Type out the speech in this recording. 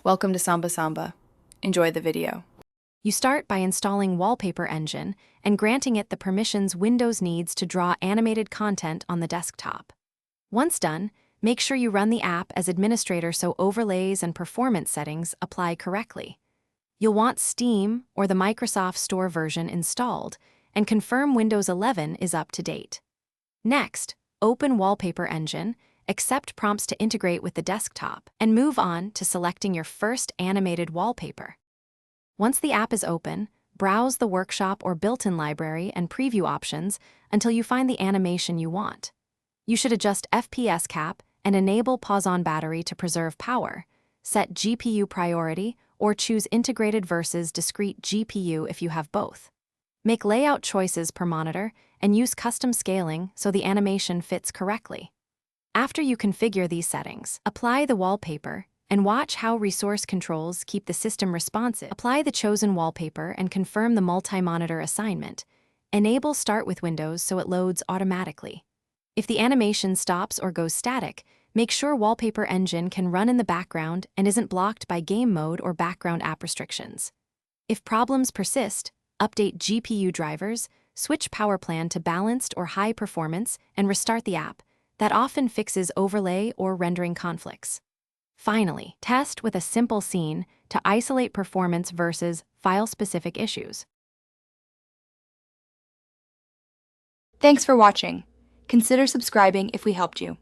Welcome to Samba Samba. Enjoy the video. You start by installing Wallpaper Engine and granting it the permissions Windows needs to draw animated content on the desktop. Once done, make sure you run the app as administrator so overlays and performance settings apply correctly. You'll want Steam or the Microsoft Store version installed and confirm Windows 11 is up to date. Next, open Wallpaper Engine, accept prompts to integrate with the desktop, and move on to selecting your first animated wallpaper. Once the app is open, browse the workshop or built-in library and preview options until you find the animation you want. You should adjust FPS cap and enable pause on battery to preserve power, set GPU priority, or choose integrated versus discrete GPU if you have both. Make layout choices per monitor and use custom scaling so the animation fits correctly. After you configure these settings, apply the wallpaper and watch how resource controls keep the system responsive. Apply the chosen wallpaper and confirm the multi-monitor assignment. Enable Start with Windows so it loads automatically. If the animation stops or goes static, make sure Wallpaper Engine can run in the background and isn't blocked by game mode or background app restrictions. If problems persist, update GPU drivers, switch power plan to balanced or high performance, and restart the app. That often fixes overlay or rendering conflicts. Finally, test with a simple scene to isolate performance versus file-specific issues. Thanks for watching. Consider subscribing if we helped you.